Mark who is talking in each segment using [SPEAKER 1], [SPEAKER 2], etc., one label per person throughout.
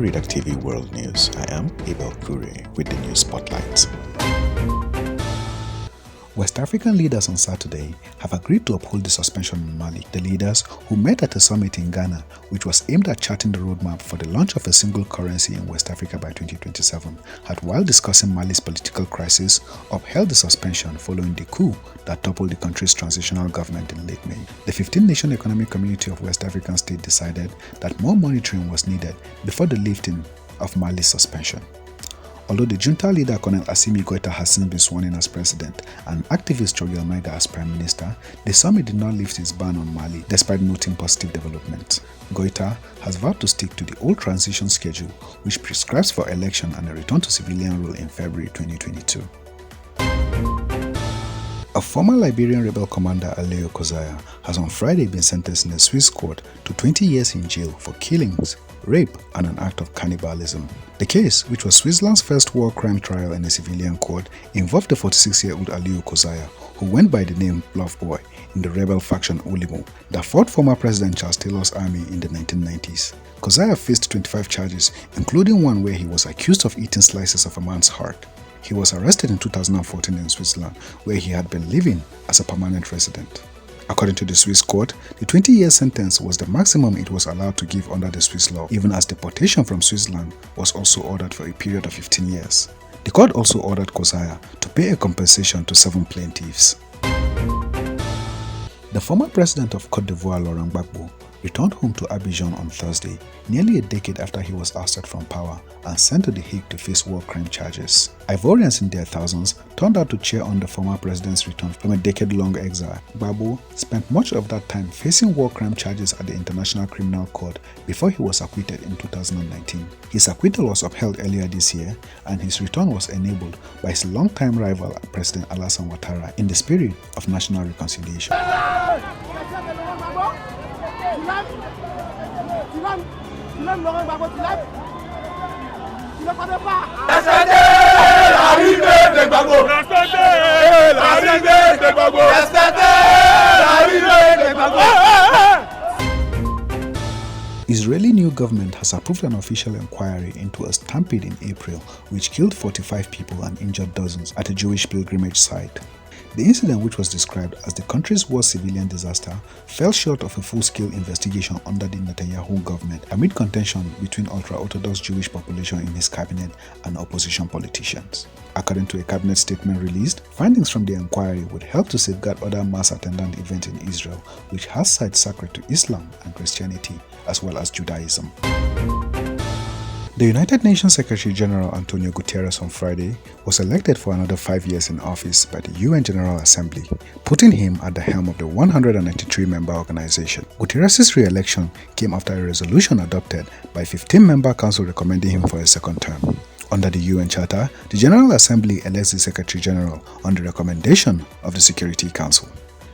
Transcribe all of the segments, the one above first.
[SPEAKER 1] Huidac TV World News. I am GBAGBO with the news spotlights. West African leaders on Saturday have agreed to uphold the suspension in Mali. The leaders, who met at a summit in Ghana, which was aimed at charting the roadmap for the launch of a single currency in West Africa by 2027, had, while discussing Mali's political crisis, upheld the suspension following the coup that toppled the country's transitional government in late May. The 15-nation economic community of West African states decided that more monitoring was needed before the lifting of Mali's suspension. Although the junta leader Colonel Assimi Goïta has since been sworn in as president and activist Choguel Maïga as prime minister, the summit did not lift its ban on Mali despite noting positive developments. Goïta has vowed to stick to the old transition schedule, which prescribes for election and a return to civilian rule in February 2022. A former Liberian rebel commander, KOSIAH, has on Friday been sentenced in a Swiss court to 20 years in jail for killings, rape, and an act of cannibalism. The case, which was Switzerland's first war crime trial in a civilian court, involved the 46-year-old KOSIAH, who went by the name Bluff Boy in the rebel faction Olimo that fought former President Charles Taylor's army in the 1990s. KOSIAH faced 25 charges, including one where he was accused of eating slices of a man's heart. He was arrested in 2014 in Switzerland, where he had been living as a permanent resident. According to the Swiss court, the 20-year sentence was the maximum it was allowed to give under the Swiss law, even as deportation from Switzerland was also ordered for a period of 15 years. The court also ordered KOSIAH to pay a compensation to 7 plaintiffs. The former president of Côte d'Ivoire, Laurent Gbagbo, returned home to Abidjan on Thursday, nearly a decade after he was ousted from power and sent to The Hague to face war crime charges. Ivorians in their thousands turned out to cheer on the former president's return from a decade-long exile. Gbagbo spent much of that time facing war crime charges at the International Criminal Court before he was acquitted in 2019. His acquittal was upheld earlier this year, and his return was enabled by his longtime rival, President Alassane Ouattara, in the spirit of national reconciliation. Israeli new government has approved an official inquiry into a stampede in April which killed 45 people and injured dozens at a Jewish pilgrimage site. The incident, which was described as the country's worst civilian disaster, fell short of a full-scale investigation under the Netanyahu government amid contention between ultra-Orthodox Jewish population in his cabinet and opposition politicians. According to a cabinet statement released, findings from the inquiry would help to safeguard other mass-attendant events in Israel, which has sites sacred to Islam and Christianity, as well as Judaism. The United Nations Secretary-General Antonio Guterres on Friday was elected for another 5 years in office by the UN General Assembly, putting him at the helm of the 193-member organization. Guterres' re-election came after a resolution adopted by a 15-member council recommending him for a second term. Under the UN Charter, the General Assembly elects the Secretary-General on the recommendation of the Security Council.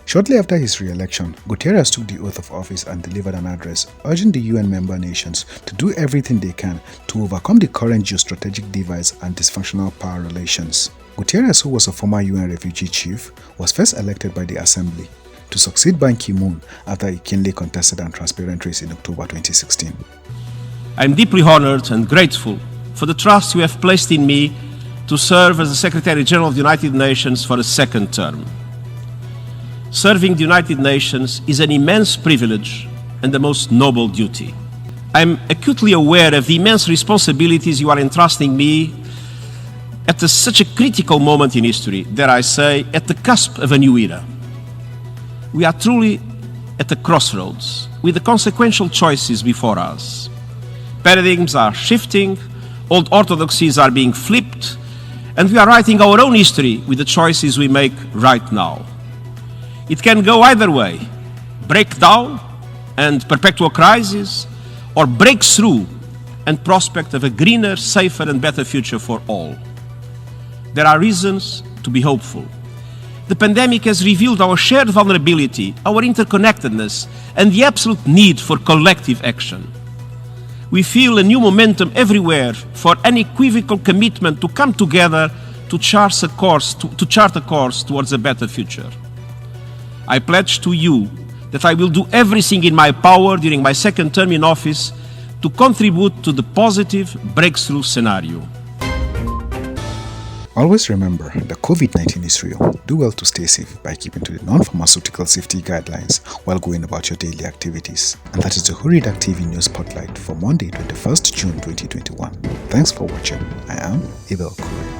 [SPEAKER 1] Shortly after his re-election, Guterres took the oath of office and delivered an address urging the UN member nations to do everything they can to overcome the current geostrategic divides and dysfunctional power relations. Guterres, who was a former UN refugee chief, was first elected by the Assembly to succeed Ban Ki-moon after a keenly contested and transparent race in October 2016.
[SPEAKER 2] I am deeply honored and grateful for the trust you have placed in me to serve as the Secretary-General of the United Nations for a second term. Serving the United Nations is an immense privilege and the most noble duty. I am acutely aware of the immense responsibilities you are entrusting me at such a critical moment in history, dare I say, at the cusp of a new era. We are truly at the crossroads, with the consequential choices before us. Paradigms are shifting, old orthodoxies are being flipped, and we are writing our own history with the choices we make right now. It can go either way, breakdown and perpetual crisis, or breakthrough and prospect of a greener, safer and better future for all. There are reasons to be hopeful. The pandemic has revealed our shared vulnerability, our interconnectedness, and the absolute need for collective action. We feel a new momentum everywhere for unequivocal commitment to come together to chart a course towards a better future. I pledge to you that I will do everything in my power during my second term in office to contribute to the positive breakthrough scenario.
[SPEAKER 1] Always remember that COVID-19 is real. Do well to stay safe by keeping to the non-pharmaceutical safety guidelines while going about your daily activities. And that is the Huidac Tv Newspotlight for Monday, 21st June 2021. Thanks for watching. I am Huidac Tv.